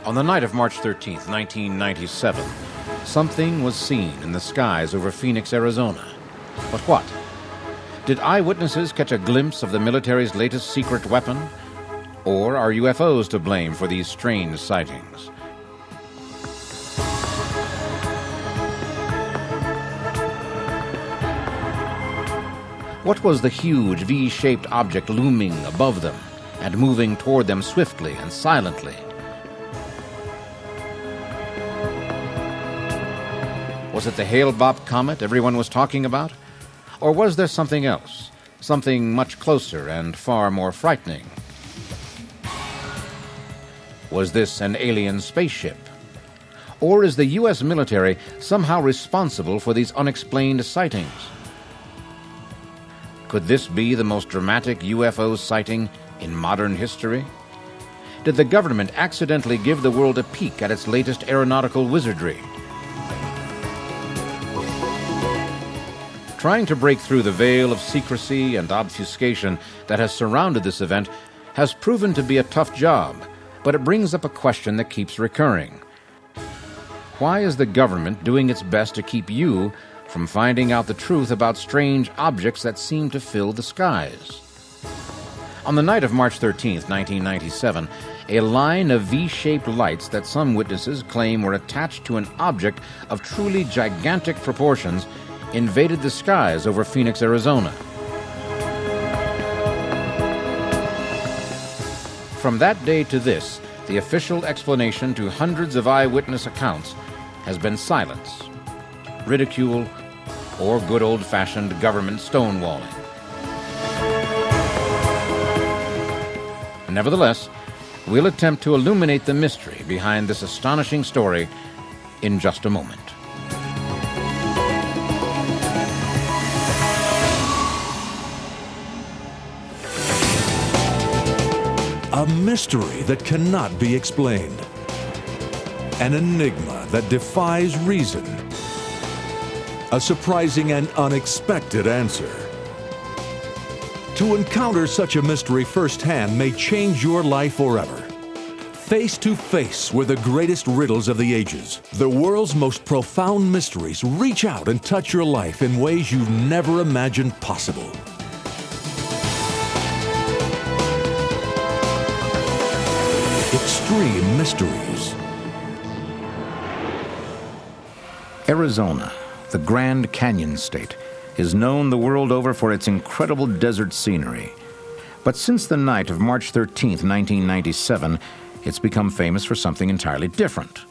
On the night of March 13th, 1997, something was seen in the skies over Phoenix, Arizona. But what? Did eyewitnesses catch a glimpse of the military's latest secret weapon? Or are UFOs to blame for these strange sightings? What was the huge V-shaped object looming above them and moving toward them swiftly and silently? Was it the Hale-Bopp comet everyone was talking about? Or was there something else, something much closer and far more frightening? Was this an alien spaceship? Or is the U.S. military somehow responsible for these unexplained sightings? Could this be the most dramatic UFO sighting in modern history? Did the government accidentally give the world a peek at its latest aeronautical wizardry? Trying to break through the veil of secrecy and obfuscation that has surrounded this event has proven to be a tough job, but it brings up a question that keeps recurring. Why is the government doing its best to keep you from finding out the truth about strange objects that seem to fill the skies? On the night of March 13th, 1997, a line of V-shaped lights that some witnesses claim were attached to an object of truly gigantic proportions invaded the skies over Phoenix, Arizona. From that day to this, the official explanation to hundreds of eyewitness accounts has been silence, ridicule, or good old-fashioned government stonewalling. Nevertheless, we'll attempt to illuminate the mystery behind this astonishing story in just a moment. A mystery that cannot be explained. An enigma that defies reason. A surprising and unexpected answer. To encounter such a mystery firsthand may change your life forever. Face to face with the greatest riddles of the ages, the world's most profound mysteries reach out and touch your life in ways you've never imagined possible. Extreme Mysteries. Arizona, the Grand Canyon state, is known the world over for its incredible desert scenery. But since the night of March 13th, 1997, it's become famous for something entirely different: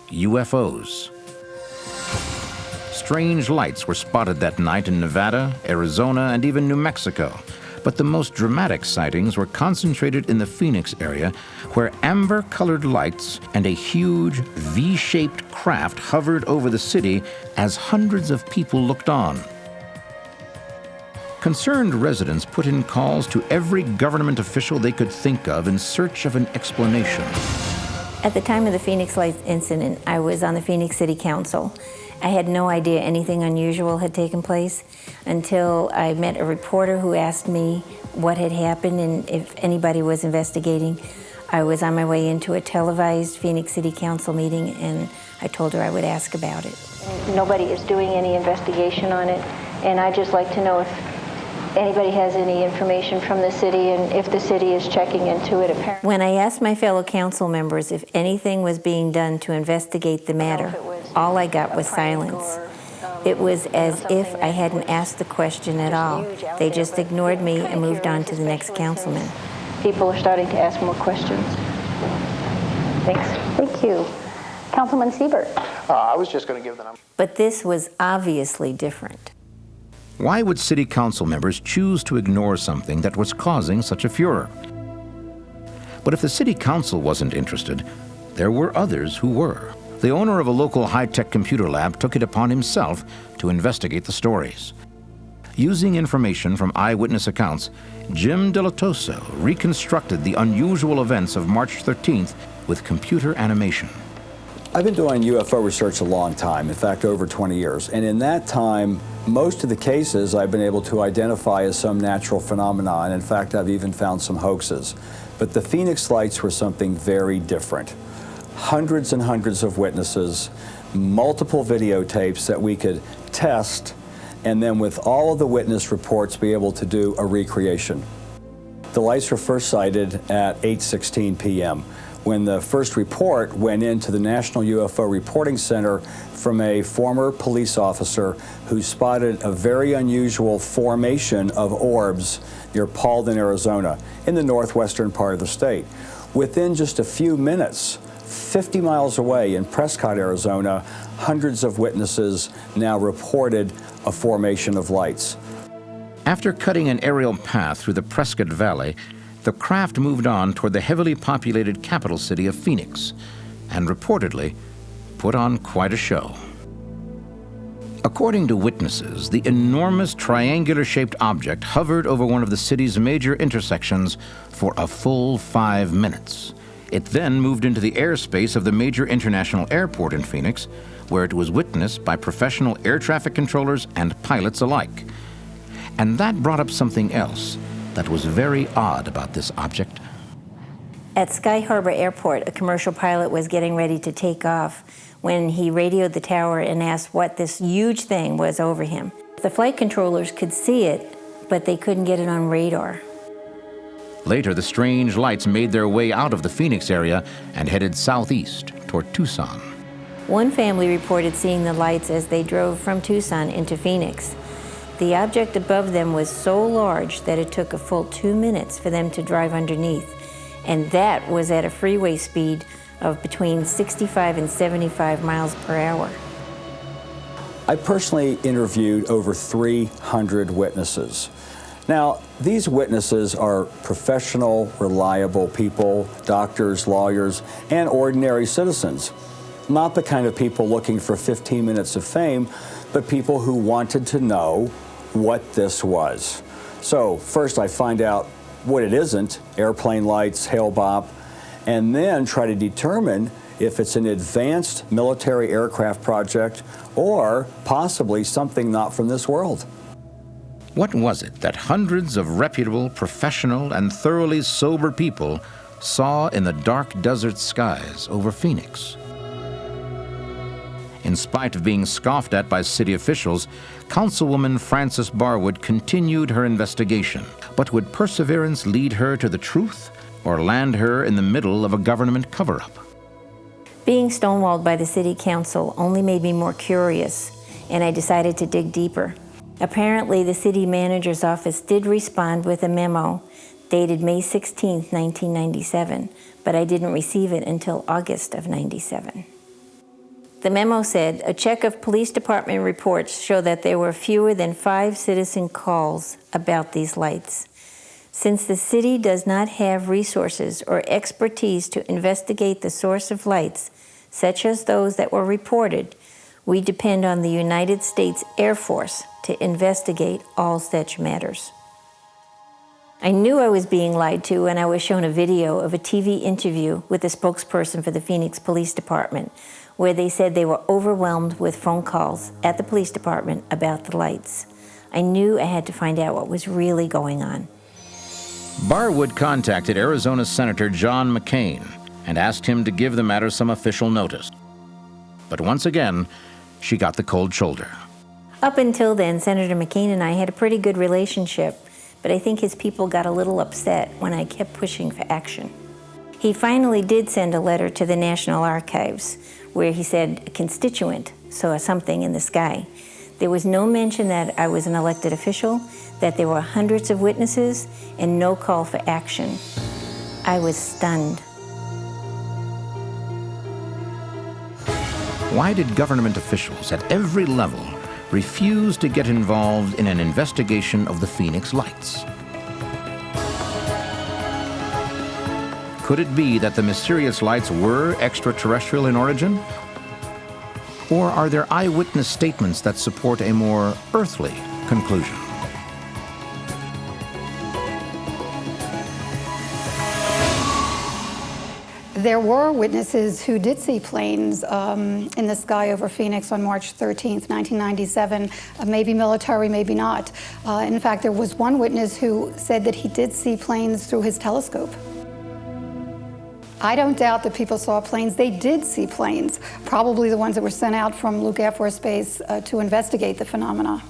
UFOs. Strange lights were spotted that night in Nevada, Arizona, and even New Mexico. But the most dramatic sightings were concentrated in the Phoenix area, where amber-colored lights and a huge V-shaped craft hovered over the city as hundreds of people looked on. Concerned residents put in calls to every government official they could think of in search of an explanation. At the time of the Phoenix Lights incident, I was on the Phoenix City Council. I had no idea anything unusual had taken place until I met a reporter who asked me what had happened and if anybody was investigating. I was on my way into a televised Phoenix City Council meeting, and I told her I would ask about it. Nobody is doing any investigation on it, and I'd just like to know if anybody has any information from the city and if the city is checking into it. Apparently, when I asked my fellow council members if anything was being done to investigate the matter, all I got was silence. It was as if I hadn't asked the question at all. They just ignored me and moved on to the next councilman. People are starting to ask more questions. Thanks. Thank you. Councilman Siebert. I was just going to give the number. But this was obviously different. Why would city council members choose to ignore something that was causing such a furor? But if the city council wasn't interested, there were others who were. The owner of a local high-tech computer lab took it upon himself to investigate the stories. Using information from eyewitness accounts, Jim Delatoso reconstructed the unusual events of March 13th with computer animation. I've been doing UFO research a long time, in fact over 20 years, and in that time most of the cases I've been able to identify as some natural phenomena, and in fact I've even found some hoaxes. But the Phoenix lights were something very different. hundreds and hundreds of witnesses, multiple videotapes that we could test, and then with all of the witness reports be able to do a recreation. The lights were first sighted at 8:16 p.m. when the first report went into the National UFO Reporting Center from a former police officer who spotted a very unusual formation of orbs near Palden, Arizona, in the northwestern part of the state. Within just a few minutes, 50 miles away in Prescott, Arizona, hundreds of witnesses now reported a formation of lights. After cutting an aerial path through the Prescott Valley, the craft moved on toward the heavily populated capital city of Phoenix and reportedly put on quite a show. According to witnesses, the enormous triangular-shaped object hovered over one of the city's major intersections for a full 5 minutes. It then moved into the airspace of the major international airport in Phoenix, where it was witnessed by professional air traffic controllers and pilots alike. And that brought up something else that was very odd about this object. At Sky Harbor Airport, a commercial pilot was getting ready to take off when he radioed the tower and asked what this huge thing was over him. The flight controllers could see it, but they couldn't get it on radar. Later, the strange lights made their way out of the Phoenix area and headed southeast toward Tucson. One family reported seeing the lights as they drove from Tucson into Phoenix. The object above them was so large that it took a full 2 minutes for them to drive underneath, and that was at a freeway speed of between 65 and 75 miles per hour. I personally interviewed over 300 witnesses. Now, these witnesses are professional, reliable people, doctors, lawyers, and ordinary citizens. Not the kind of people looking for 15 minutes of fame, but people who wanted to know what this was. So first I find out what it isn't, airplane lights, hail bop, and then try to determine if it's an advanced military aircraft project or possibly something not from this world. What was it that hundreds of reputable, professional, and thoroughly sober people saw in the dark desert skies over Phoenix? In spite of being scoffed at by city officials, Councilwoman Frances Barwood continued her investigation. But would perseverance lead her to the truth or land her in the middle of a government cover-up? Being stonewalled by the city council only made me more curious, and I decided to dig deeper. Apparently, the city manager's office did respond with a memo dated May 16, 1997, but I didn't receive it until August of '97. The memo said, a check of police department reports show that there were fewer than 5 citizen calls about these lights. Since the city does not have resources or expertise to investigate the source of lights, such as those that were reported, we depend on the United States Air Force to investigate all such matters. I knew I was being lied to when I was shown a video of a TV interview with the spokesperson for the Phoenix Police Department, where they said they were overwhelmed with phone calls at the police department about the lights. I knew I had to find out what was really going on. Barwood contacted Arizona Senator John McCain and asked him to give the matter some official notice. But once again, she got the cold shoulder. Up until then, Senator McCain and I had a pretty good relationship, but I think his people got a little upset when I kept pushing for action. He finally did send a letter to the National Archives where he said a constituent saw something in the sky. There was no mention that I was an elected official, that there were hundreds of witnesses, and no call for action. I was stunned. Why did government officials at every level refuse to get involved in an investigation of the Phoenix lights? Could it be that the mysterious lights were extraterrestrial in origin? Or are there eyewitness statements that support a more earthly conclusion? There were witnesses who did see planes in the sky over Phoenix on March 13th, 1997, maybe military, maybe not. In fact, there was one witness who said that he did see planes through his telescope. I don't doubt that people saw planes. They did see planes, probably the ones that were sent out from Luke Air Force Base to investigate the phenomena.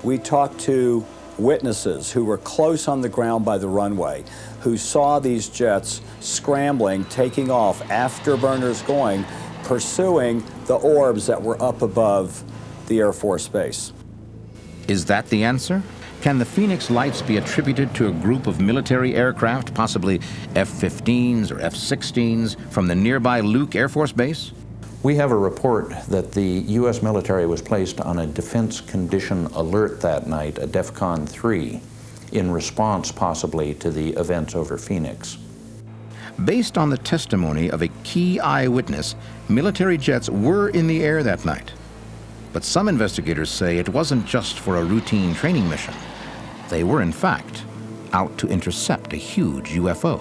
We talked to witnesses who were close on the ground by the runway, who saw these jets scrambling, taking off, afterburners going, pursuing the orbs that were up above the Air Force Base. Is that the answer? Can the Phoenix lights be attributed to a group of military aircraft, possibly F-15s or F-16s, from the nearby Luke Air Force Base? We have a report that the U.S. military was placed on a defense condition alert that night, a DEFCON 3, in response possibly to the events over Phoenix. Based on the testimony of a key eyewitness, military jets were in the air that night. But some investigators say it wasn't just for a routine training mission. They were, in fact, out to intercept a huge UFO.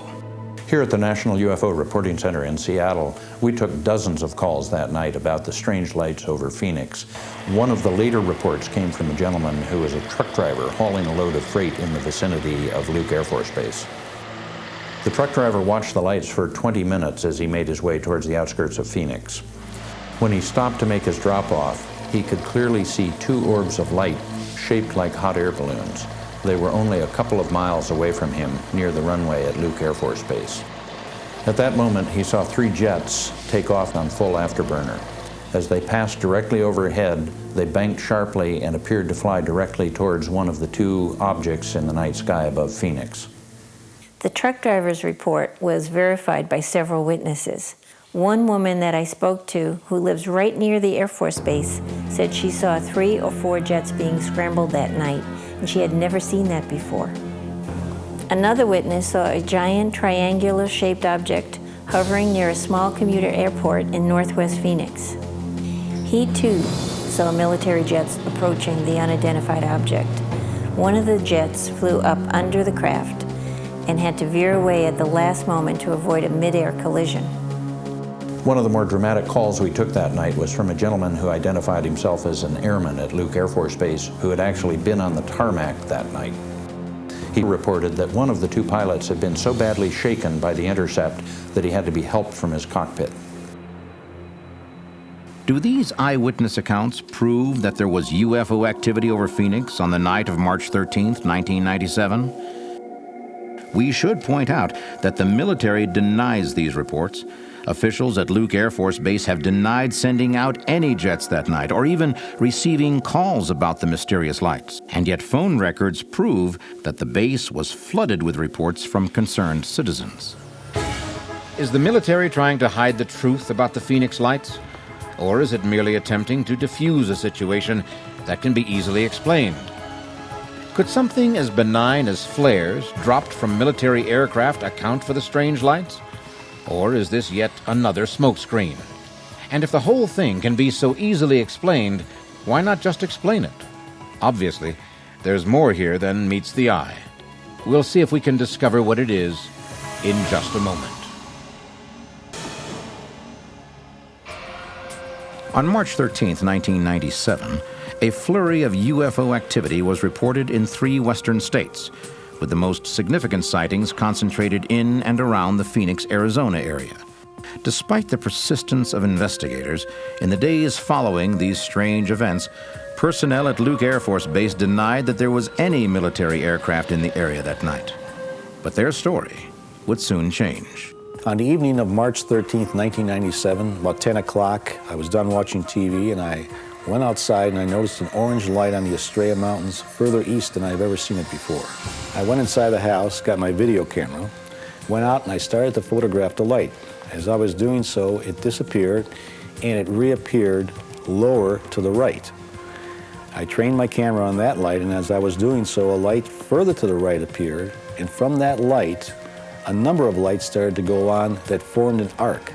Here at the National UFO Reporting Center in Seattle, we took dozens of calls that night about the strange lights over Phoenix. One of the later reports came from a gentleman who was a truck driver hauling a load of freight in the vicinity of Luke Air Force Base. The truck driver watched the lights for 20 minutes as he made his way towards the outskirts of Phoenix. When he stopped to make his drop-off, he could clearly see two orbs of light shaped like hot air balloons. They were only a couple of miles away from him near the runway at Luke Air Force Base. At that moment, he saw three jets take off on full afterburner. As they passed directly overhead, they banked sharply and appeared to fly directly towards one of the two objects in the night sky above Phoenix. The truck driver's report was verified by several witnesses. One woman that I spoke to, who lives right near the Air Force Base, said she saw 3 or 4 jets being scrambled that night, and she had never seen that before. Another witness saw a giant triangular-shaped object hovering near a small commuter airport in northwest Phoenix. He, too, saw military jets approaching the unidentified object. One of the jets flew up under the craft and had to veer away at the last moment to avoid a mid-air collision. One of the more dramatic calls we took that night was from a gentleman who identified himself as an airman at Luke Air Force Base who had actually been on the tarmac that night. He reported that one of the two pilots had been so badly shaken by the intercept that he had to be helped from his cockpit. Do these eyewitness accounts prove that there was UFO activity over Phoenix on the night of March 13th, 1997? We should point out that the military denies these reports. Officials at Luke Air Force Base have denied sending out any jets that night or even receiving calls about the mysterious lights. And yet phone records prove that the base was flooded with reports from concerned citizens. Is the military trying to hide the truth about the Phoenix lights? Or is it merely attempting to diffuse a situation that can be easily explained? Could something as benign as flares dropped from military aircraft account for the strange lights? Or is this yet another smokescreen? And if the whole thing can be so easily explained, why not just explain it? Obviously, there's more here than meets the eye. We'll see if we can discover what it is in just a moment. On March 13th, 1997, a flurry of UFO activity was reported in 3 western states, with the most significant sightings concentrated in and around the Phoenix, Arizona area. Despite the persistence of investigators, in the days following these strange events, personnel at Luke Air Force Base denied that there was any military aircraft in the area that night. But their story would soon change. On the evening of March 13th, 1997, about 10 o'clock, I was done watching TV and I went outside and I noticed an orange light on the Estrella Mountains further east than I've ever seen it before. I went inside the house, got my video camera, went out and I started to photograph the light. As I was doing so, it disappeared and it reappeared lower to the right. I trained my camera on that light, and as I was doing so, a light further to the right appeared, and from that light, a number of lights started to go on that formed an arc.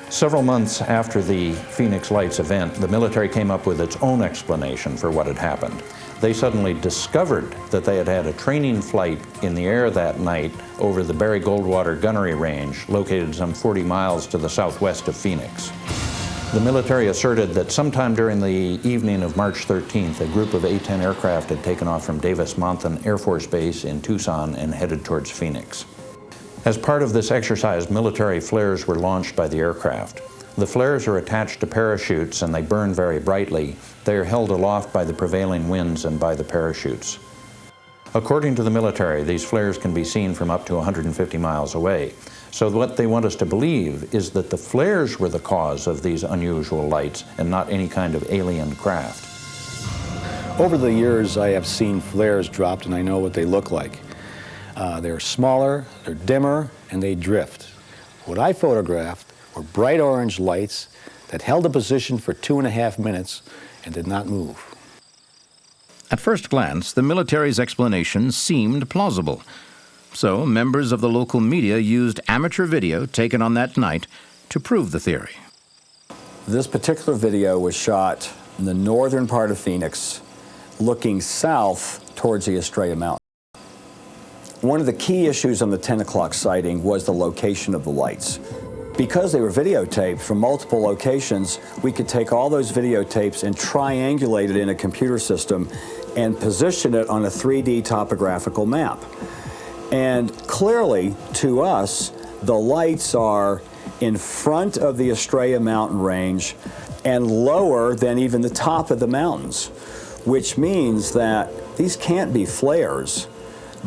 Several months after the Phoenix Lights event, the military came up with its own explanation for what had happened. They suddenly discovered that they had had a training flight in the air that night over the Barry Goldwater Gunnery Range, located some 40 miles to the southwest of Phoenix. The military asserted that sometime during the evening of March 13th, a group of A-10 aircraft had taken off from Davis-Monthan Air Force Base in Tucson and headed towards Phoenix. As part of this exercise, military flares were launched by the aircraft. The flares are attached to parachutes and they burn very brightly. They are held aloft by the prevailing winds and by the parachutes. According to the military, these flares can be seen from up to 150 miles away. So what they want us to believe is that the flares were the cause of these unusual lights and not any kind of alien craft. Over the years, I have seen flares dropped, and I know what they look like. They're smaller, they're dimmer, and they drift. What I photographed were bright orange lights that held a position for 2.5 minutes and did not move. At first glance, the military's explanation seemed plausible. So, members of the local media used amateur video taken on that night to prove the theory. This particular video was shot in the northern part of Phoenix, looking south towards the Estrella Mountain. One of the key issues on the 10 o'clock sighting was the location of the lights. Because they were videotaped from multiple locations, we could take all those videotapes and triangulate it in a computer system and position it on a 3D topographical map. And clearly, to us, the lights are in front of the Estrella mountain range and lower than even the top of the mountains, which means that these can't be flares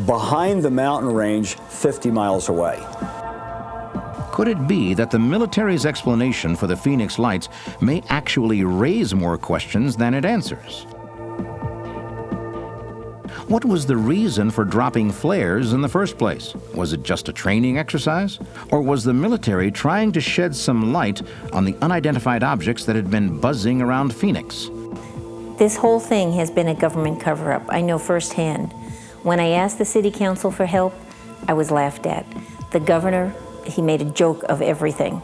behind the mountain range 50 miles away. Could it be that the military's explanation for the Phoenix lights may actually raise more questions than it answers? What was the reason for dropping flares in the first place? Was it just a training exercise? Or was the military trying to shed some light on the unidentified objects that had been buzzing around Phoenix? This whole thing has been a government cover-up. I know firsthand. When I asked the city council for help, I was laughed at. The governor, he made a joke of everything.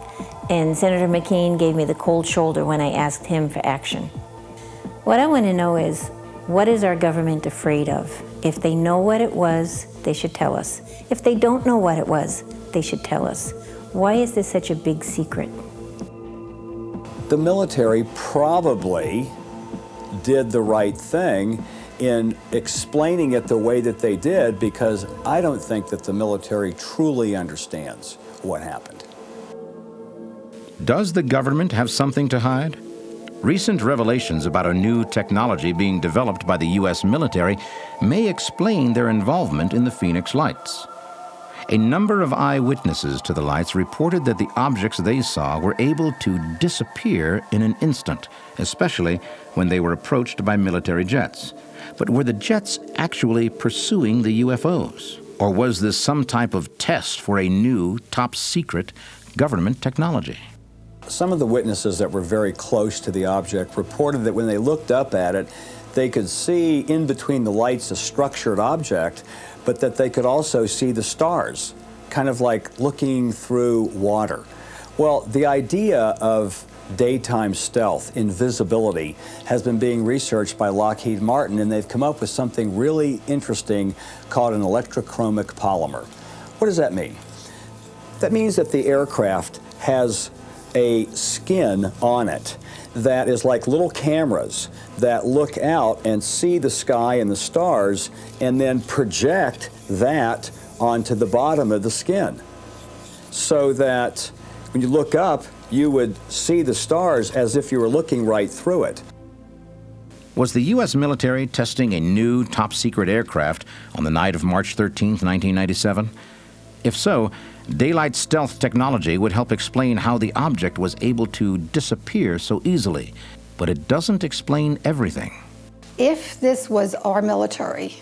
And Senator McCain gave me the cold shoulder when I asked him for action. What I want to know is, what is our government afraid of? If they know what it was, they should tell us. If they don't know what it was, they should tell us. Why is this such a big secret? The military probably did the right thing in explaining it the way that they did, because I don't think that the military truly understands what happened. Does the government have something to hide? Recent revelations about a new technology being developed by the U.S. military may explain their involvement in the Phoenix lights. A number of eyewitnesses to the lights reported that the objects they saw were able to disappear in an instant, especially when they were approached by military jets. But were the jets actually pursuing the UFOs? Or was this some type of test for a new, top-secret government technology? Some of the witnesses that were very close to the object reported that when they looked up at it, they could see in between the lights a structured object, but that they could also see the stars, kind of like looking through water. Well, the idea of daytime stealth, invisibility, has been being researched by Lockheed Martin, and they've come up with something really interesting called an electrochromic polymer. What does that mean? That means that the aircraft has a skin on it that is like little cameras that look out and see the sky and the stars and then project that onto the bottom of the skin, so that when you look up, you would see the stars as if you were looking right through it. Was the U.S. military testing a new top-secret aircraft on the night of March 13, 1997? If so, daylight stealth technology would help explain how the object was able to disappear so easily, but it doesn't explain everything. If this was our military,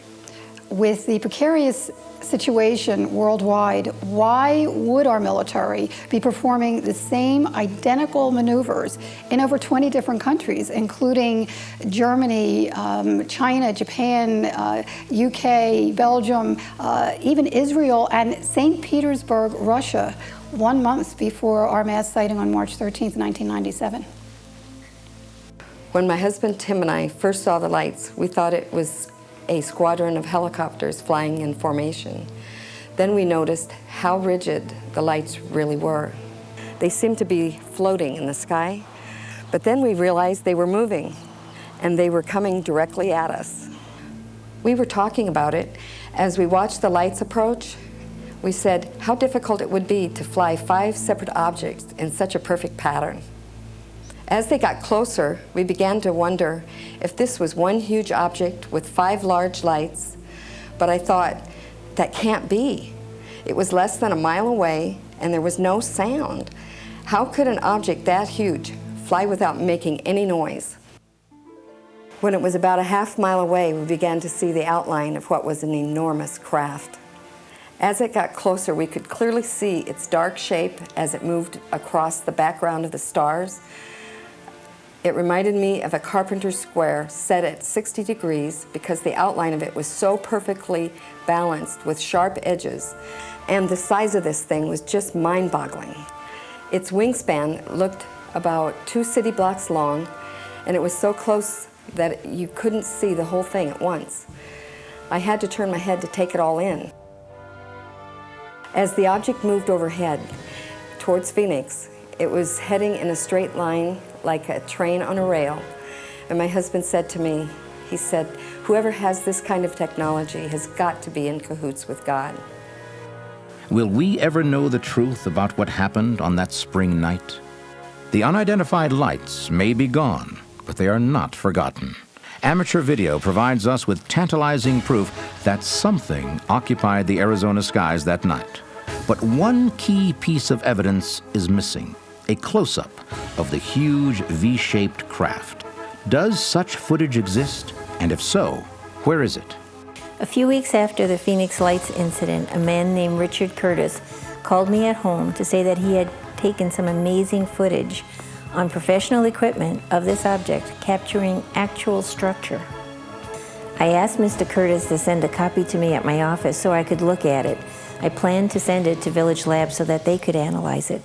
with the precarious situation worldwide, why would our military be performing the same identical maneuvers in over 20 different countries, including Germany, China, Japan, UK, Belgium, even Israel, and St. Petersburg, Russia, 1 month before our mass sighting on March 13th, 1997? When my husband Tim and I first saw the lights, we thought it was a squadron of helicopters flying in formation. Then we noticed how rigid the lights really were. They seemed to be floating in the sky. But then we realized they were moving, and they were coming directly at us. We were talking about it. As we watched the lights approach, we said how difficult it would be to fly 5 separate objects in such a perfect pattern. As they got closer, we began to wonder if this was one huge object with 5 large lights, but I thought, that can't be. It was less than a mile away, and there was no sound. How could an object that huge fly without making any noise? When it was about a half mile away, we began to see the outline of what was an enormous craft. As it got closer, we could clearly see its dark shape as it moved across the background of the stars. It reminded me of a carpenter's square set at 60 degrees because the outline of it was so perfectly balanced with sharp edges, and the size of this thing was just mind-boggling. Its wingspan looked about 2 city blocks long, and it was so close that you couldn't see the whole thing at once. I had to turn my head to take it all in. As the object moved overhead towards Phoenix, it was heading in a straight line like a train on a rail. And my husband said to me, he said, whoever has this kind of technology has got to be in cahoots with God. Will we ever know the truth about what happened on that spring night? The unidentified lights may be gone, but they are not forgotten. Amateur video provides us with tantalizing proof that something occupied the Arizona skies that night. But one key piece of evidence is missing, a close-up of the huge V-shaped craft. Does such footage exist? And if so, where is it? A few weeks after the Phoenix Lights incident, a man named Richard Curtis called me at home to say that he had taken some amazing footage on professional equipment of this object, capturing actual structure. I asked Mr. Curtis to send a copy to me at my office so I could look at it. I planned to send it to Village Labs so that they could analyze it.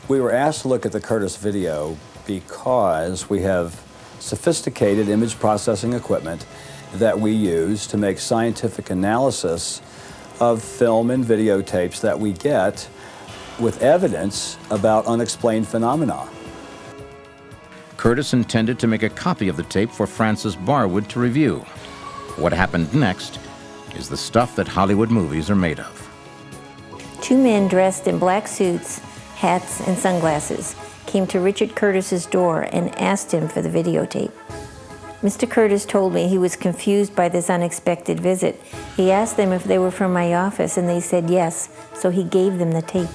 We were asked to look at the Curtis video because we have sophisticated image processing equipment that we use to make scientific analysis of film and videotapes that we get with evidence about unexplained phenomena. Curtis intended to make a copy of the tape for Francis Barwood to review. What happened next is the stuff that Hollywood movies are made of. 2 men dressed in black suits, hats, and sunglasses came to Richard Curtis's door and asked him for the videotape. Mr. Curtis told me he was confused by this unexpected visit. He asked them if they were from my office, and they said yes, so he gave them the tape.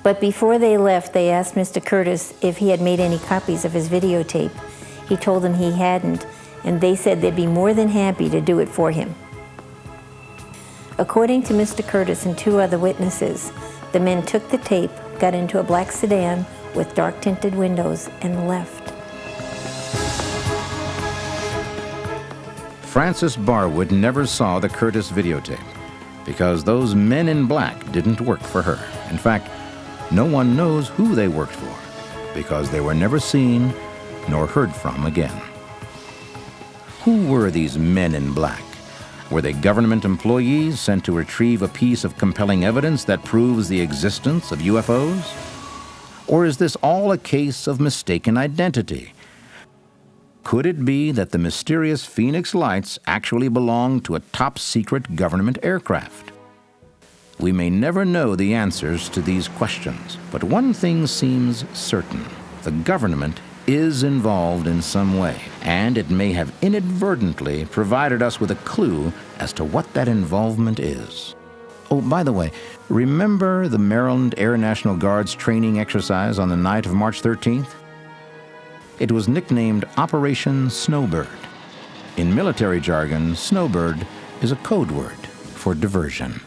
But before they left, they asked Mr. Curtis if he had made any copies of his videotape. He told them he hadn't, and they said they'd be more than happy to do it for him. According to Mr. Curtis and 2 other witnesses, the men took the tape, got into a black sedan with dark-tinted windows, and left. Francis Barwood never saw the Curtis videotape because those men in black didn't work for her. In fact, no one knows who they worked for because they were never seen nor heard from again. Who were these men in black? Were they government employees sent to retrieve a piece of compelling evidence that proves the existence of UFOs? Or is this all a case of mistaken identity? Could it be that the mysterious Phoenix lights actually belong to a top-secret government aircraft? We may never know the answers to these questions, but one thing seems certain. The government is involved in some way, and it may have inadvertently provided us with a clue as to what that involvement is. Oh, by the way, remember the Maryland Air National Guard's training exercise on the night of March 13th? It was nicknamed Operation Snowbird. In military jargon, snowbird is a code word for diversion.